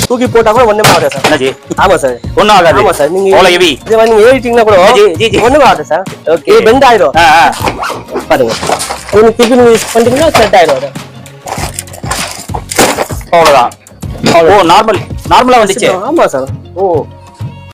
தூக்கி போட்டா கூட ஒண்ணுமே ஆகாது சார். என்னஜி? ஆமா சார், ஒண்ணும் ஆகாது. ஆமா சார். நீங்க அவ்வளவு ஹெவி இது நீங்க ஏறிட்டீங்கன்னா கூட ஒண்ணுமே ஆகாது சார். ஓகே, இது பெண்ட் ஆயிடும் பாருங்க. நீங்க திருப்பி நீங்க யூஸ் பண்ணிட்டீங்கன்னா செட் ஆயிடும். அவ்வளவுதான். ஓ, நார்மலா வந்துச்சு. ஆமா சார். ஓ,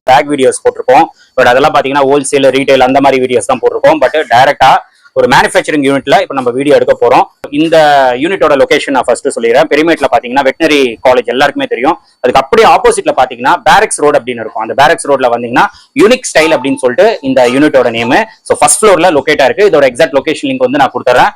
பேக் வீடியோஸ் போட்டிருக்கோம். பட் அதெல்லாம் பாத்தீங்கன்னா ஹோல்சேல், ரீட்டைல் அந்த மாதிரி வீடியோஸ் தான் போட்டிருக்கோம். பட் டைரக்டா ஒரு மேனுஃபேக்சரிங் யூனிட்ல இப்ப நம்ம வீடியோ எடுக்க போறோம். இந்த யூனிட்டோட லொகேஷன் நான் ஃபர்ஸ்ட் சொல்லிடுறேன். பெரிமேட்ல பாத்தீங்கன்னா வெட்டினரி காலேஜ் எல்லாருக்குமே தெரியும். அதுக்கு அப்படியே ஆப்போசிட்ல பாத்தீங்கன்னா பேரக்ஸ் ரோட் அப்படின்னு இருக்கும். அந்த பேரக்ஸ் ரோட்ல வந்தீங்கன்னா யூனிக் ஸ்டைல் அப்படின்னு சொல்லிட்டு இந்த யூனிட்டோட நேம். ஸோ ஃபர்ஸ்ட் ஃப்ளோர்ல லொகேட்டா இருக்கு. இதோட எக்ஸாக்ட் லொகேஷன் லிங்க் வந்து நான் கொடுத்துறேன்.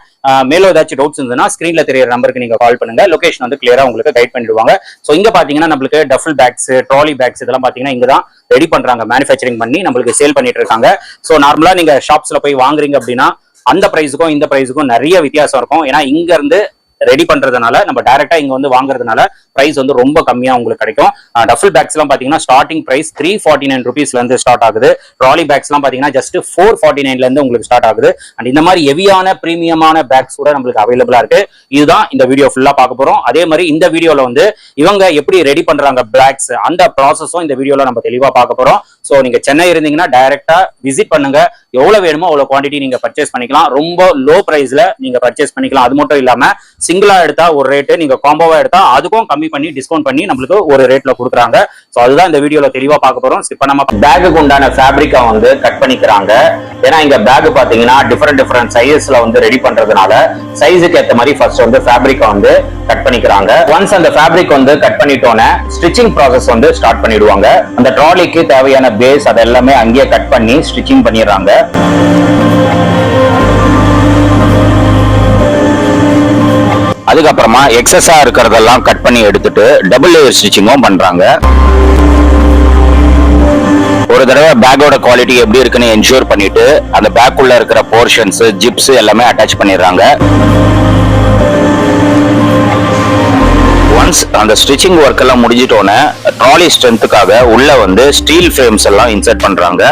மேலும் ஏதாச்சும் டவுட்ஸ் இருந்ததுன்னா ஸ்கிரீன்ல தெரியற நம்பருக்கு நீங்க கால் பண்ணுங்க. லொகேஷன் வந்து கிளியரா உங்களுக்கு கைட் பண்ணிடுவாங்க. ஸோ இங்க பாத்தீங்கன்னா நம்மளுக்கு டஃபல் பேக்ஸ், ட்ராலி பேக்ஸ் இதெல்லாம் பாத்தீங்கன்னா இங்க தான் ரெடி பண்றாங்க, மேனுஃபேக்சரிங் பண்ணி நம்மளுக்கு சேல் பண்ணிட்டு இருக்காங்க. ஸோ நார்மலா நீங்க ஷாப்ஸ்ல போய் வாங்குறீங்க அப்படின்னா அந்த பிரைஸுக்கும் இந்த பிரைஸுக்கும் நிறைய வித்தியாசம் இருக்கும். ஏன்னா இங்க இருந்து ரெடி பண்றதுனால நம்ம டைரக்டா இங்க வந்து வாங்குறதுனால பிரைஸ் வந்து ரொம்ப கம்மியா உங்களுக்கு கிடைக்கும். டஃபல் பேக்ஸ் எல்லாம் பாத்தீங்கன்னா ஸ்டார்டிங் பிரைஸ் 349 rupeesல இருந்து ஸ்டார்ட் ஆகுது. ட்ராலி பேக்ஸ் எல்லாம் பாத்தீங்கன்னா ஜஸ்ட் 449ல இருந்து உங்களுக்கு ஸ்டார்ட் ஆகுது. அண்ட் இந்த மாதிரி ஹெவியான பிரீமியமான பேக்ஸ் கூட நம்மளுக்கு அவைலபிளா இருக்கு. இதுதான் இந்த வீடியோ ஃபுல்லா பார்க்க போறோம். அதே மாதிரி இந்த வீடியோல வந்து இவங்க எப்படி ரெடி பண்றாங்க பேக்ஸ், அந்த ப்ராசஸும் இந்த வீடியோல நம்ம தெளிவா பார்க்க போறோம். சோ நீங்க சென்னை இருந்தீங்கன்னா டைரக்டா விசிட் பண்ணுங்க. எவ்வளவு வேணுமோ அவ்வளவு குவான்டிட்டி நீங்க பர்ச்சேஸ் பண்ணிக்கலாம். ரொம்ப லோ பிரைஸ்ல நீங்க பர்ச்சேஸ் பண்ணிக்கலாம். அது மட்டும் இல்லாம சிங்கிளா எடுத்தா ஒரு ரேட்டு, நீங்க காம்போவா எடுத்தா அதுக்கும் கம்மி பண்ணி டிஸ்கவுண்ட் பண்ணி நம்மளுக்கு ஒரு ரேட்ல கொடுக்குறாங்க. சோ அதுதான் இந்த வீடியோல தெளிவா பார்க்க போறோம். இப்ப நம்ம பேக்குக்கு உண்டான ஃபேப்ரிக்கா வந்து கட் பண்ணிக்கிறாங்க. ஏன்னா இங்க பேக் பாத்தீங்கன்னா டிஃபரெண்ட் சைஸஸ்ல வந்து ரெடி பண்றதுனால சைஸுக்கு ஏற்ற மாதிரி ஃபர்ஸ்ட் வந்து ஃபேப்ரிக்கா வந்து கட் பண்ணிக்கிறாங்க. ஒன்ஸ் அந்த ஃபேப்ரிக் வந்து கட் பண்ணிட்டோன்னே ஸ்டிச்சிங் ப்ராசஸ் வந்து ஸ்டார்ட் பண்ணிடுவாங்க. அந்த ட்ராலிக்கு தேவையான பேஸ் அது எல்லாமே அங்கேயே கட் பண்ணி ஸ்டிச்சிங் பண்ணிடுறாங்க. அதுக்கப்புறமா எக்ஸஸா இருக்கிறதெல்லாம் கட் பண்ணி எடுத்துட்டு டபுள் லேயர் ஸ்டிச்சிங்கும் பண்றாங்க. ஒரு தடவை பேக்கோட குவாலிட்டி எப்படி இருக்குன்னு என்ஷூர் பண்ணிட்டு அந்த பேக்குள்ள இருக்கிற போர்ஷன்ஸ், ஜிப்ஸ் எல்லாமே அட்டாச் பண்ணிடுறாங்க. ஒன்ஸ் அந்த ஸ்டிச்சிங் ஒர்க் எல்லாம் முடிஞ்சிட்டோன்னே ட்ராலி ஸ்ட்ரென்த்துக்காக உள்ள வந்து ஸ்டீல் ஃப்ரேம்ஸ் எல்லாம் இன்சர்ட் பண்றாங்க.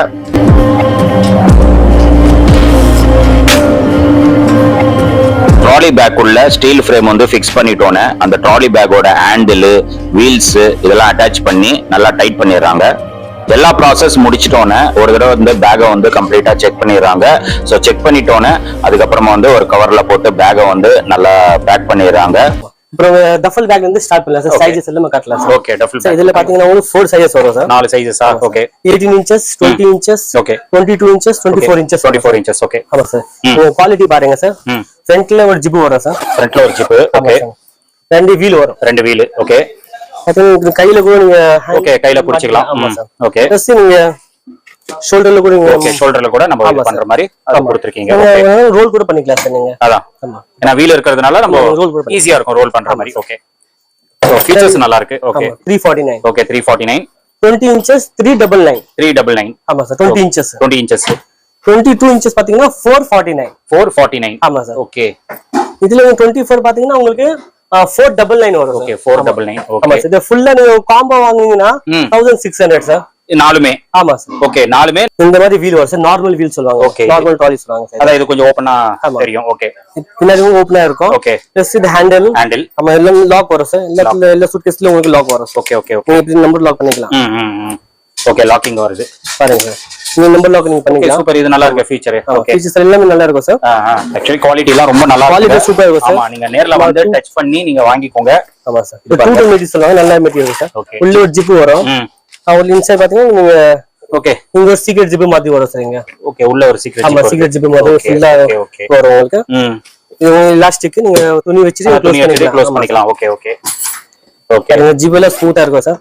ட்ராலி பேக் உள்ள ஸ்டீல் ஃப்ரேம் வந்து ஃபிக்ஸ் பண்ணிட்டோன்னே அந்த ட்ராலி பேக்கோட ஹேண்டில், வீல்ஸ் இதெல்லாம் அட்டாச் பண்ணி நல்லா டைட் பண்ணிடுறாங்க. எல்லா ப்ராசஸ் முடிச்சிட்டோன்னே ஒரு தடவை வந்து பேக்கை வந்து கம்ப்ளீட்டா செக் பண்ணிடுறாங்க. ஸோ செக் பண்ணிட்டோன்னே அதுக்கப்புறமா வந்து ஒரு கவர்ல போட்டு பேக்கை வந்து நல்லா பேக் பண்ணிடுறாங்க. அப்புறம் டஃபல் பேக் வந்து ஸ்டார்ட் பண்ணலாம் சார். சைஸஸ் எல்லாம் காட்டலாம் சார். ஓகே, டஃபல் பேக் இதுல பாத்தீங்கன்னா உங்களுக்கு 4 சைஸஸ் வரும் சார். 4 சைஸஸா? Okay. 18 inches, 20 inches, okay, 22 inches, 24 inches. 24 inches. Okay. ஆமா சார். குவாலிட்டி பாருங்க சார். ஃப்ரண்ட்ல ஒரு ஜிப் வரும் சார். ஃப்ரண்ட்ல ஒரு ஜிப். ஓகே. 2 வீல் வரும். 2 வீல். ஓகே. அது கையில கூட நீங்க ஓகே கையில புடிச்சுக்கலாம். ஓகே. ஜஸ்ட் நீங்க ஷோல்டர்ல கூட நீங்க ஓகே ஷோல்டர்ல கூட நம்ம இது பண்ற மாதிரி அது கொடுத்திருக்கீங்க. ரோல் கூட பண்ணிக்கலாம் சார் நீங்க. அதான். ஆமா. ஏனா வீல் இருக்குறதுனால நம்ம ஈஸியா இருக்கும் ரோல் பண்ற மாதிரி. ஓகே. சோ ஃபீச்சர்ஸ் நல்லா இருக்கு. ஓகே. 349. ஓகே, 349. 20 inches 399. 399. ஆமா சார். 20 inches. 20 inches. 22 inches பாத்தீங்கன்னா 449. 449. ஆமா சார். ஓகே. இதுல 24 பாத்தீங்கன்னா உங்களுக்கு 499 வரும். ஓகே, 499. ஓகே. ஆமா சார். இது ஃபுல்லா நீங்க காம்போ வாங்குனீங்கன்னா 1600 சார். நாலுமே? ஆமா சார். ஓகே, நாலுமே இந்த மாதிரி வீல் வரும் சார். நார்மல் வீல் சொல்லுவாங்க. ஓகே. நார்மல் ட்ராலி சொல்லுவாங்க சார். அத இது கொஞ்சம் ஓபனா தெரியும். ஓகே. பின்னாடி ஓபனா இருக்கும். ஓகே. பிளஸ் இது ஹேண்டில். ஆமா, எல்லாம் லாக் வரும் சார். எல்லா சூட்கேஸ்ல உங்களுக்கு லாக் வரும். Okay okay okay. நீங்க இப்படி நம்பர் லாக் பண்ணிக்கலாம். ஓகே, லாக்கிங் வருது பாருங்க சார். நீங்க நம்பர் லாக் நீங்க பண்ணிக்கலாம். சூப்பர், இது நல்லா இருக்கு ஃபீச்சர். ஓகே. ஃபீச்சர்ஸ் எல்லாமே நல்லா இருக்கும் சார். एक्चुअली குவாலிட்டி எல்லாம் ரொம்ப நல்லா இருக்கு. குவாலிட்டி சூப்பரா இருக்கும் சார். ஆமா, நீங்க நேர்ல வந்து டச் பண்ணி நீங்க வாங்கிக்கோங்க. ஆமா சார். இது 2 மெட்டீரியல் சொல்லுவாங்க. நல்ல மெட்டீரியல் சார். ஓகே. உள்ள ஒரு ஜிப் வரும். அவள் இன்சைட் பாத்தீங்கன்னா நீங்க ஓகே இங்க ஒரு சீக்ரெட் ஜிப் மாதிரி வரும் சார். இங்க ஓகே, உள்ள ஒரு சீக்ரெட் ஜிப். ஆமா, சீக்ரெட் ஜிப் மாதிரி ஃபுல்லா வரும் உங்களுக்கு. இது எலாஸ்டிக், நீங்க துணி வச்சிட்டு க்ளோஸ் பண்ணிக்கலாம். Okay okay okay. இந்த ஜிப் எல்லாம் ஸ்மூத்தா இருக்கும் சார்.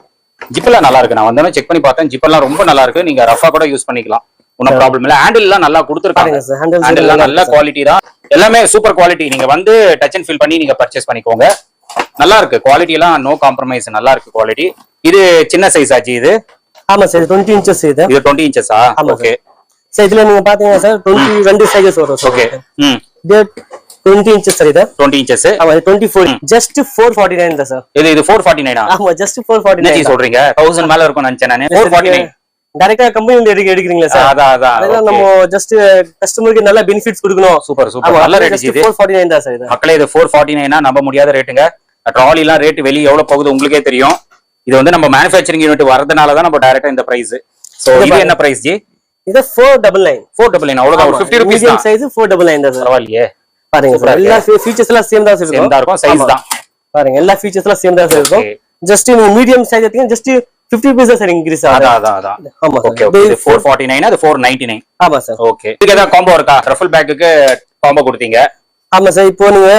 ஜிப் எல்லாம் நல்லா இருக்கு. நான் வந்தேனே செக் பண்ணி பார்த்தேன். ஜிப் எல்லாம் ரொம்ப நல்லா இருக்கு. நீங்க ரஃபா கூட யூஸ் பண்ணிக்கலாம். ஒன்னும் ப்ராப்ளம் இல்ல. ஹேண்டில் எல்லாம் நல்லா கொடுத்திருக்காங்க. ஹேண்டில் எல்லாம் நல்ல குவாலிட்டி தான். எல்லாமே சூப்பர் குவாலிட்டி. நீங்க வந்து டச் அண்ட் ஃபீல் பண்ணி நீங்க பர்ச்சேஸ் பண்ணிக்கோங்க. நல்லா இருக்கு குவாலிட்டி எல்லாம். No compromise. நல்லா இருக்கு குவாலிட்டி. இது சின்ன சைஸ் ஆச்சு இது. ஆமா சார். 20 inches இது. இது 20 inches-ஆ? Okay sir. இதுல நீங்க பாத்தீங்கன்னா சார் 22 சைஸஸ் வரும் சார். ஓகே. இது 20 inches சார். இது 20 inches. ஆமா, 24. ஜஸ்ட் 449 தான் சார். இது 449-ஆ? ஆமா, ஜஸ்ட் 449. என்ன சொல்றீங்க? 1000 மேல இருக்கும் நினைச்சேன் நானே. 449 டைரக்டா கம்பெனில எடுக்கிறீங்களா சார்? அதான் நம்ம ஜஸ்ட் கஸ்டமருக்கு நல்ல பெனிஃபிட்ஸ் கொடுக்கணும். Super super. நல்ல ரேட் இது. 449 தான் சார் இது. மக்களே, இது 449 நம்ப முடியாத ரேட்டுங்க. ட்ராலி எல்லாம் ரேட் வெளிய எவ்வளவு போகுது உங்களுக்கே தெரியும். இது வந்து நம்ம மேனுஃபேக்சரிங் யூனிட் வரதுனால தான் நம்ம டைரக்டா இந்த பிரைஸ். சோ இது என்ன பிரைஸ் ஜி? இது 499. 499 அவ்வளவுதான், ஒரு 50 ரூபீஸ் மீடியம் சைஸ் 499 தான் சார். பரவாயில்லையே பாருங்க சார், எல்லா ஃபீச்சர்ஸ் எல்லாம் சேம் தான் இருக்கும். சேம் தான் இருக்கும், சைஸ் தான் பாருங்க, எல்லா ஃபீச்சர்ஸ் எல்லாம் சேம் தான் இருக்கும். ஜஸ்ட் நீங்க மீடியம் சைஸ் எடுத்தீங்க ஜஸ்ட் 50 ரூபீஸ் தான் சார் இன்கிரீஸ் ஆகும். அதான். ஆமா ஓகே ஓகே. இது 449 அது 499. ஆமா சார். ஓகே. இதுக்கு ஏதாவது காம்போ இருக்கா? ரஃபல் பேக்குக்கு காம்போ கொடுத்தீங்க. ஆமா சார். இப்போ நீங்க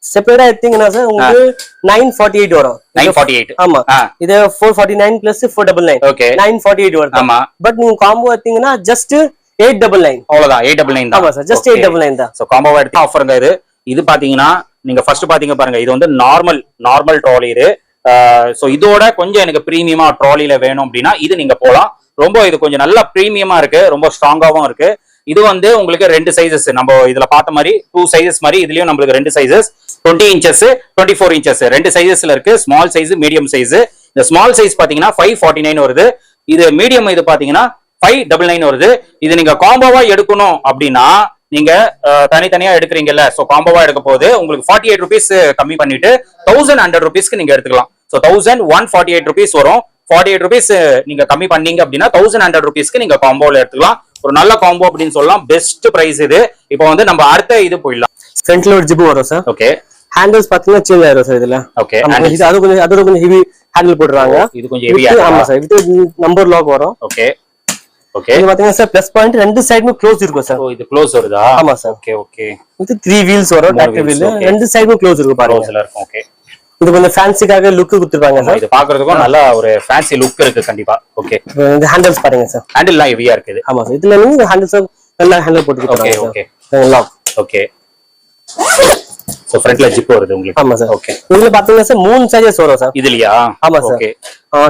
செப்பரேட்டா எடுத்தீங்கன்னா சார் உங்களுக்கு 948 வரும். 948. ஆமா. இது 449 பிளஸ் 499. ஓகே. 948 வரும். ஆமா. பட் நீங்க காம்போ எடுத்தீங்கன்னா ஜஸ்ட் 899. அவ்வளவுதான், 899 தான். ஆமா சார், ஜஸ்ட் 899 தான். சோ காம்போவா எடுத்து ஆஃபருங்க இது. இது பாத்தீங்கன்னா நீங்க ஃபர்ஸ்ட் பாத்தீங்க பாருங்க, இது வந்து நார்மல் ட்ராலி இது. சோ இதோட கொஞ்சம் எனக்கு பிரீமியமா ட்ராலில வேணும் அப்படின்னா இது நீங்க போலாம். ரொம்ப இது கொஞ்சம் நல்ல பிரீமியமா இருக்கு, ரொம்ப ஸ்ட்ராங்காவும் இருக்கு. இது வந்து உங்களுக்கு 2 சைஸஸ், நம்ம இதுல பார்த்த மாதிரி 2 சைஸஸ் மாதிரி இதுலயும் நம்மளுக்கு 2 சைஸஸ் 20 இன்ச்சஸ் 24 இன்ச்சஸ் 2 சைஸஸ்ல இருக்கு. Small size, medium size. இந்த ஸ்மால் சைஸ் பாத்தீங்கன்னா 549 வருது. இது மீடியம் இது பாத்தீங்கன்னா 599 வருது. இது நீங்க காம்போவா எடுக்கணும் அப்படின்னா நீங்க தனித்தனியா எடுக்கிறீங்கல்ல, சோ காம்போவா எடுக்க போது உங்களுக்கு 48 ரூபீஸ் கம்மி பண்ணிட்டு 1100 ரூபீஸ்க்கு நீங்க எடுத்துக்கலாம். சோ 1148 ரூபீஸ் வரும். 48 ரூபீஸ் நீங்க கம்மி பண்ணீங்க அப்படின்னா 1100 ரூபீஸ்க்கு நீங்க காம்போல எடுத்துக்கலாம். ஒரு நல்ல காம்போ அப்படின்னு சொல்லலாம். பெஸ்ட் பிரைஸ் இது. இப்போ வந்து நம்ம அடுத்த இது போயிடலாம். ஃப்ரண்ட்ல ஒரு ஜிப் வரும் சார். ஓகே. ஹேண்டில்ஸ் பாத்தீங்கன்னா சேஞ்ச் ஆயிரும் சார் இதுல. ஓகே. அது கொஞ்சம் ஹெவி ஹேண்டில் போடுறாங்க. இது கொஞ்சம் ஹெவியா. ஆமா சார். இது நம்பர் லாக் வரும். Okay okay. இது பாத்தீங்கன்னா சார் ப்ளஸ் பாயிண்ட் 2 சைடுமே க்ளோஸ் இருக்கும் சார். ஓ இது க்ளோஸ் வருதா? ஆமா சார். Okay okay. இது 3 வீல்ஸ் வரும், டாக்டர் வீல். 2 சைடுமே க்ளோஸ் இருக்கும் பாருங்க. க்ளோஸ்ல இருக்கும். ஓகே. இது கொஞ்சம் ஃபேன்சிக்காக லுக் கொடுத்திருப்பாங்க சார். இது பாக்குறதுக்கும் நல்ல ஒரு ஃபேன்சி லுக் இருக்கு கண்டிப்பா. ஓகே. இந்த ஹேண்டில்ஸ் பாருங்க சார். ஹேண்டில்லாம் ஹெவியா இருக்குது. ஆமா சார். இதுல நீங்க ஹேண்டில்ஸ் நல்லா ஹேண்டில் போட்டு கொடுப்பாங்க. Okay okay. Lock. Okay. So ஃப்ரண்ட்ல ஜிப் வருது உங்களுக்கு. ஆமா சார். ஓகே. இதுல பாத்தீங்கன்னா சார் 3 சைஸஸ் வரும் சார். இதுலயா? ஆமா sir. Okay.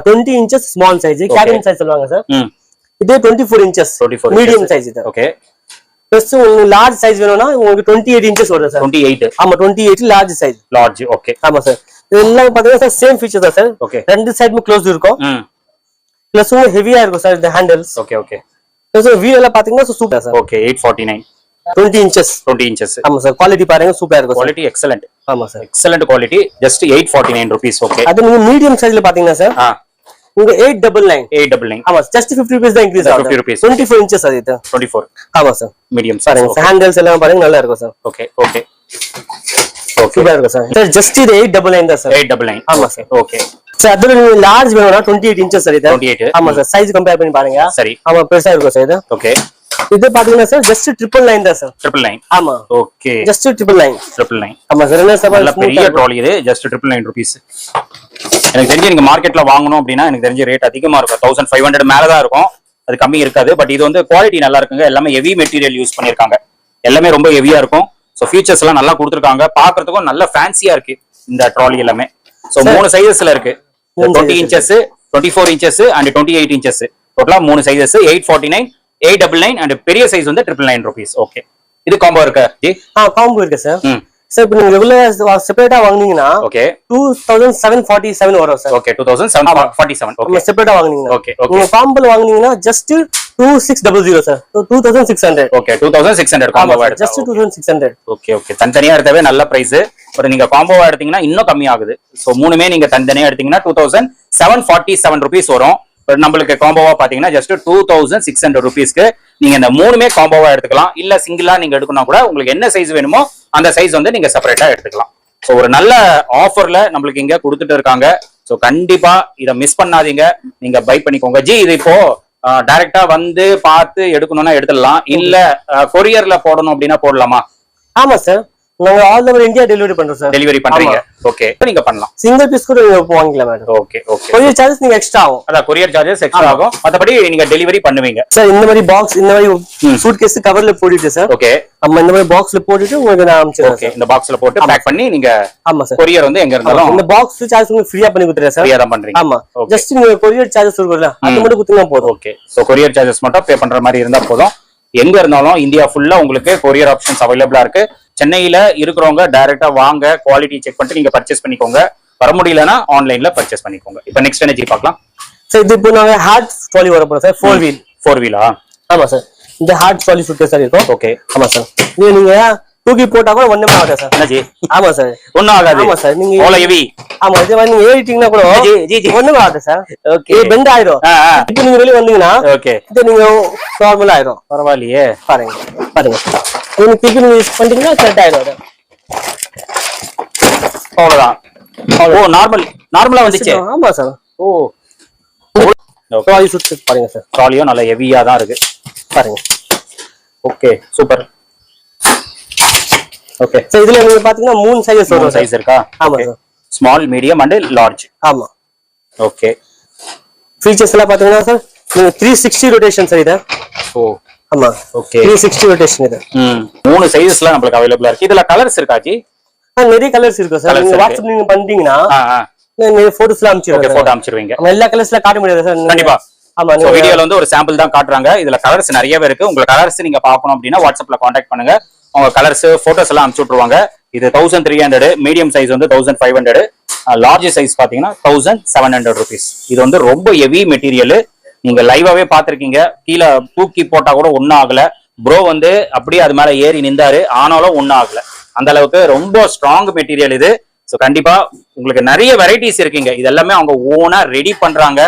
20 inches small size, cabin size சொல்லுவாங்க சார். இது 24 இன்ச்சஸ் மீடியம் சைஸ் இது. ஓகே. பிளஸ் உங்களுக்கு லார்ஜ் சைஸ் வேணும்னா உங்களுக்கு 28 இன்ச்சஸ் வருது சார். 28. ஆமா 28 லார்ஜ் சைஸ். லார்ஜ். ஓகே. ஆமா சார். இதெல்லாம் பாத்தீங்கன்னா சார் சேம் ஃபீச்சர் தான் சார். ஓகே. 2 சைடுமே க்ளோஸ் இருக்கும். பிளஸ் உங்களுக்கு ஹெவியா இருக்கும் சார் இந்த handles. Okay okay. Plus wheel எல்லாம் பாத்தீங்கன்னா super sir. Okay. 849. 20 inches. 20 inches. ஆமா சார். குவாலிட்டி பாருங்க சூப்பரா இருக்கும். Quality excellent. ஆமா sir. Excellent quality. Just 849 rupees. Okay. அது நீங்க மீடியம் சைஸ்ல பாத்தீங்கன்னா சார் உங்க 899. 899. ஆமா ஜஸ்ட் 50 ரூபீஸ் தான் இன்கிரீஸ் ஆகும். 50 ரூபீஸ். 24 இன்ச்சஸ் அது. 24. ஆமா சார். மீடியம் பாருங்க ஹேண்டில்ஸ் எல்லாம் பாருங்க நல்லா இருக்கும் சார். Okay okay. ஓகே. சூப்பரா இருக்கும் சார். சார் ஜஸ்ட் இது 899 தான் சார். 899. ஆமா சார். ஓகே. சார் அதுல நீங்க லார்ஜ் வேணும்னா 28 இன்ச்சஸ் சார் இது. 28. ஆமா சார். சைஸ் கம்பேர் பண்ணி பாருங்க. சரி. ஆமா பெருசா இருக்கும் சார் இது. ஓகே. இது பாத்தீங்கன்னா சார் ஜஸ்ட் 999 தான் சார். 999. ஆமா. ஓகே. ஜஸ்ட் 999. 999. ஆமா சார். என்ன சார் நல்ல பெரிய ட்ராலி இது. Just 999 rupees. எனக்கு தெரிஞ்சு நீங்க மார்க்கெட்ல வாங்கணும் அப்படின்னா எனக்கு தெரிஞ்ச ரேட் அதிகமா இருக்கும். 1500 மேல தான் இருக்கும். அது கம்மி இருக்காது. பட் இது வந்து குவாலிட்டி நல்லா இருக்குங்க. எல்லாமே ஹெவி மெட்டீரியல் யூஸ் பண்ணிருக்காங்க. எல்லாமே ரொம்ப ஹெவியா இருக்கும். சோ ஃபீச்சர்ஸ் எல்லாம் நல்லா கொடுத்திருக்காங்க. பாக்குறதுக்கும் நல்ல ஃபேன்சியா இருக்கு இந்த ட்ராலி எல்லாமே. சோ 3 சைஸஸ்ல இருக்கு. 20 இன்ச்சஸ், 24 இன்ச்சஸ் அண்ட் 28 இன்ச்சஸ். டோட்டலா 3 சைஸஸ் 849, 899 அண்ட் பெரிய சைஸ் வந்து 999 ரூபீஸ். ஓகே. இது காம்போ இருக்கு ஜி? காம்போ இருக்கு சார். சார் இப்போ நீங்க ரெகுலரா செப்பரேட்டா வாங்குனீங்கன்னா ஓகே 2747 வரும் சார். ஓகே 2747. ஓகே. செப்பரேட்டா வாங்குனீங்கன்னா. Okay okay. நீங்க காம்போல வாங்குனீங்கன்னா ஜஸ்ட் 2600 சார். 2600. ஓகே 2600 காம்போவா எடுத்தா ஜஸ்ட் 2600. Okay okay. தனித்தனியா எடுத்தவே நல்ல பிரைஸ். பட் நீங்க காம்போவா எடுத்தீங்கன்னா இன்னும் கம்மி ஆகுது. சோ மூணுமே நீங்க தனித்தனியா எடுத்தீங்கன்னா 2747 ரூபீஸ் வரும். பட் நம்மளுக்கு காம்போவா பாத்தீங்கன்னா ஜஸ்ட் 2600 ரூபீஸ்க்கு நீங்க இந்த மூணுமே காம்போவா எடுத்துக்கலாம். இல்ல சிங்கிளா நீங்க எடுக்கணும் கூட உங்களுக்கு என்ன சைஸ் வேணுமோ அந்த சைஸ் வந்து நீங்க செப்பரேட்டா எடுத்துக்கலாம். சோ ஒரு நல்ல ஆஃபர்ல நம்மளுக்கு இங்க கொடுத்துட்டு இருக்காங்க. சோ கண்டிப்பா இத மிஸ் பண்ணாதீங்க. நீங்க பை பண்ணிக்கோங்க ஜி. இது இப்போ டைரக்டா வந்து பார்த்து எடுக்கணும்னா எடுத்துடலாம். இல்ல கொரியர்ல போடணும் அப்படின்னா போடலாமா? ஆமா சார். நாங்க ஆல் ஓவர் இந்தியா டெலிவரி பண்றோம் சார். டெலிவரி பண்றீங்க. ஓகே. நீங்க பண்ணலாம். சிங்கிள் பீஸ் கூட வாங்கிக்கலாம் madam. Okay okay. Courier charges நீங்க எக்ஸ்ட்ரா ஆகும். அத கொரியர் சார்ஜஸ் எக்ஸ்ட்ரா ஆகும். மத்தபடி நீங்க டெலிவரி பண்ணுவீங்க. சார் இந்த மாதிரி பாக்ஸ் இந்த மாதிரி சூட்கேஸ் கவர்ல போட்டுட்டு சார். ஓகே. நம்ம இந்த மாதிரி பாக்ஸ்ல போட்டுட்டு உங்களுக்கு நான் அனுப்பிச்சிடுறேன். ஓகே. இந்த பாக்ஸ்ல போட்டு பேக் பண்ணி நீங்க ஆமா சார் கொரியர் வந்து எங்க இருந்தாலும் இந்த பாக்ஸ் சார்ஜ் உங்களுக்கு ஃப்ரீயா பண்ணி கொடுத்துறேன் சார். ஃப்ரீயா தான் பண்றீங்க. ஆமா. ஜஸ்ட் நீங்க கொரியர் சார்ஜஸ் இருக்குல்ல அது மட்டும் கொடுத்தா போதும். ஓகே. சோ கொரியர் சார்ஜஸ் மட்டும் பே பண்ற மாதிரி இருந்தா போதும். எங்க இருந்தாலும் இந்தியா ஃபுல்லா உங்களுக்கு கொரியர் ஆப்ஷன்ஸ் அவைலபிளா இருக்கு. சென்னையில இருக்கிறவங்க டைரக்டா வாங்க, குவாலிட்டி செக் பண்ணிட்டு நீங்க பர்ச்சேஸ் பண்ணிக்கோங்க. வர முடியலன்னா ஆன்லைன்ல பர்ச்சேஸ் பண்ணிக்கோங்க. இப்போ நெக்ஸ்ட் என்ன ஜி பார்க்கலாம்? சார் இது இப்போ நாங்க ஹார்ட் ட்ராலி வர போறோம் சார். 4 வீல். 4 வீலா? ஆமா சார். இந்த ஹார்ட் ட்ராலி சூட்கேஸ் சார் இருக்கும். ஓகே. ஆமா சார். இது நீங்க தூக்கி போட்டா கூட ஒண்ணுமே ஆகாது சார். என்ன ஜி? ஆமா சார், ஒண்ணும் ஆகாது. ஆமா சார். நீங்க அவ்வளவு ஹெவி. ஆமா, இது வந்து நீங்க ஏறிட்டீங்கன்னா கூட ஒண்ணுமே ஆகாது சார். ஓகே, இது பெண்ட் ஆயிரும். இப்போ நீங்க வெளிய வந்தீங்கன்னா ஓகே, இது நீங்க நார்மல் ஆயிரும். பரவாயில்லையே. பாருங்க பாருங்க, நீங்க திருப்பி நீங்க யூஸ் பண்ணிட்டீங்கன்னா கரெக்ட் ஆயிரும் அது. அவ்வளவுதான். ஓ, நார்மலா வந்துச்சு. ஆமா சார். ஓ, ட்ராலி சுத்தி பாருங்க சார். ட்ராலியும் நல்ல ஹெவியா தான் இருக்கு பாருங்க. Okay, super. ஓகே சார், இதுல நீங்க பாத்தீங்கன்னா 3 சைஸ் வரும். சைஸ் இருக்கா? ஆமா sir. Small, medium and large. ஆமா. ஓகே. ஃபீச்சர்ஸ் எல்லாம் பாத்தீங்கன்னா சார், நீங்க 360 ரொட்டேஷன் சார் இது. ஓ, ஆமா. ஓகே, 360 ரொட்டேஷன் இது. 3 சைஸ்ல நமக்கு அவைலபிளா இருக்கு. இதுல கலர்ஸ் இருக்கா ஜி? நிறைய கலர்ஸ் இருக்கு சார். நீங்க வாட்ஸ்அப் நீங்க பண்ணிட்டீங்கன்னா நிறைய போட்டோஸ்ல அனுப்பிச்சிடுங்க. Okay, photo அனுப்பிச்சிடுவீங்க. எல்லா கலர்ஸ்ல காட்ட முடியாது சார். கண்டிப்பா. ஆமா, சோ வீடியோல வந்து ஒரு சாம்பிள் தான் காட்டுறாங்க. இதுல கலர்ஸ் நிறையவே இருக்கு. உங்களுக்கு கலர்ஸ் நீங்க பார்க்கணும் அப்படின்னா வாட்ஸ்அப்ல கான்டாக்ட் பண்ணுங்க. உங்க கலர்ஸ் போட்டோஸ் எல்லாம் அனுப்பிச்சு விட்டுருவாங்க. இது 1300, மீடியம் சைஸ் வந்து 1500, லார்ஜ் சைஸ் பாத்தீங்கன்னா 1700 rupees. இது வந்து ரொம்ப ஹெவி மெட்டீரியல். நீங்க லைவாவே பாத்திருக்கீங்க. கீழே தூக்கி போட்டா கூட ஒன்னும் ஆகல. ப்ரோ வந்து அப்படியே அது மேல ஏறி நின்றாரு, ஆனாலும் ஒன்னும் ஆகல. அந்த அளவுக்கு ரொம்ப ஸ்ட்ராங் மெட்டீரியல் இது. ஸோ கண்டிப்பா உங்களுக்கு நிறைய வெரைட்டிஸ் இருக்குங்க. இது எல்லாமே அவங்க ஓனா ரெடி பண்றாங்க.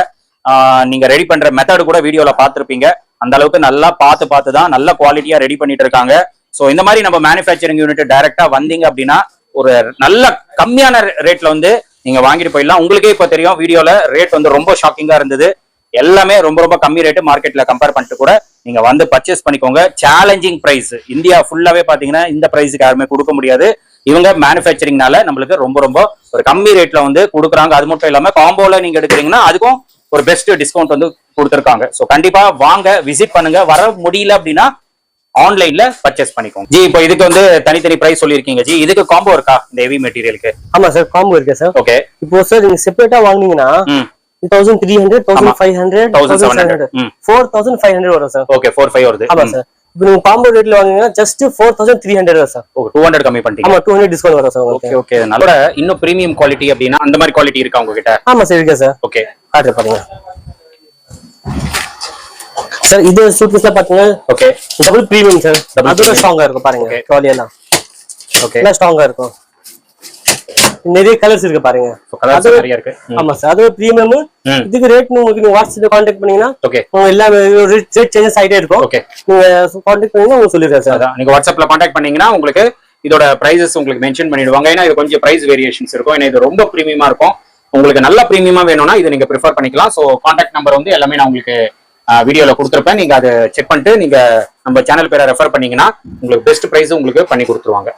நீங்க ரெடி பண்ற மெத்தட் கூட வீடியோல பார்த்திருப்பீங்க. அந்த அளவுக்கு நல்லா பார்த்து தான் நல்ல குவாலிட்டியா ரெடி பண்ணிட்டு இருக்காங்க. ஸோ இந்த மாதிரி நம்ம மேனுஃபேக்சரிங் யூனிட் டைரக்டா வந்தீங்க அப்படின்னா ஒரு நல்ல கம்மியான ரேட்ல வந்து நீங்க வாங்கிட்டு போயிடலாம். உங்களுக்கே இப்போ தெரியும், வீடியோல ரேட் வந்து ரொம்ப ஷாக்கிங்கா இருந்தது. எல்லாமே ரொம்ப ரொம்ப கம்மி ரேட்டு. மார்க்கெட்ல கம்பேர் பண்ணிட்டு கூட நீங்க வந்து பர்ச்சேஸ் பண்ணிக்கோங்க. Challenging price. இந்தியா ஃபுல்லாவே பாத்தீங்கன்னா இந்த பிரைஸுக்கு யாருமே கொடுக்க முடியாது. இவங்க மேனுஃபேக்சரிங்னால நம்மளுக்கு ரொம்ப ரொம்ப ஒரு கம்மி ரேட்ல வந்து கொடுக்குறாங்க. அது மட்டும் இல்லாம காம்போல நீங்க எடுக்கிறீங்கன்னா அதுக்கும் ஒரு பெஸ்ட் டிஸ்கவுண்ட் வந்து கொடுத்துருக்காங்க. ஸோ கண்டிப்பா வாங்க, விசிட் பண்ணுங்க. வர முடியல அப்படின்னா ஆன்லைன்ல பர்ச்சேஸ் பண்ணிக்கோங்க. ஜி, இப்போ இதுக்கு வந்து தனித்தனி பிரைஸ் சொல்லிருக்கீங்க ஜி. இதுக்கு காம்போ இருக்கா இந்த ஹெவி மெட்டீரியலுக்கு? ஆமா சார், காம்போ இருக்கு சார். ஓகே. இப்போ சார் நீங்க செப்பரேட்டா வாங்குனீங்கன்னா 1300, 1500, 1700, 4500 வரும் சார். ஓகே, 45 வருது. ஆமா சார். இப்போ நீங்க காம்போ ரேட்ல வாங்குனீங்கன்னா ஜஸ்ட் 4300 வரும் சார். ஓகே, 200 கம்மி பண்ணிட்டீங்க. ஆமா, 200 டிஸ்கவுண்ட் வரும் சார் உங்களுக்கு. Okay okay. நல்ல இன்னும் பிரீமியம் குவாலிட்டி அப்படின்னா அந்த மாதிரி குவாலிட்டி இருக்கா உங்ககிட்ட? ஆமா சார், இருக்கு சார். ஓகே, காட்டுற பாருங்க சார். இது சூட்கேஸ்ல பாத்தீங்கன்னா ஓகே டபுள் பிரீமியம் சார். அதுவும் ஸ்ட்ராங்கா இருக்கும் பாருங்க. ட்ராலி எல்லாம் ஓகே எல்லாம் ஸ்ட்ராங்கா இருக்கும். நிறைய கலர்ஸ் இருக்கு பாருங்க. கலர்ஸ் நிறைய இருக்கு. ஆமா சார், அது பிரீமியம். இதுக்கு ரேட் உங்களுக்கு நீங்க வாட்ஸ்அப்ல கான்டாக்ட் பண்ணீங்கன்னா ஓகே எல்லாமே ரேட் சேஞ்சஸ் ஆயிட்டே இருக்கும். ஓகே, நீங்க கான்டாக்ட் பண்ணீங்கன்னா உங்களுக்கு சொல்லிடுறேன் சார். நீங்க வாட்ஸ்அப்ல கான்டாக்ட் பண்ணீங்கன்னா உங்களுக்கு இதோட பிரைசஸ் உங்களுக்கு மென்ஷன் பண்ணிடுவாங்க. ஏன்னா இது கொஞ்சம் பிரைஸ் வேரியேஷன்ஸ் இருக்கும். ஏன்னா இது ரொம்ப பிரீமியமா இருக்கும். உங்களுக்கு நல்ல பிரீமியமா வேணும்னா இதை நீங்க ப்ரிஃபர் பண்ணிக்கலாம். ஸோ கான்டாக்ட் நம்பர் வந்து எல்லாமே நான் உங்களுக்கு வீடியோல கொடுத்துருப்பேன். நீங்க அதை செக் பண்ணிட்டு நீங்க நம்ம சேனல் பேரை ரெஃபர் பண்ணீங்கன்னா உங்களுக்கு பெஸ்ட் பிரைஸ் உங்களுக்கு பண்ணி கொடுத்துருவாங்க.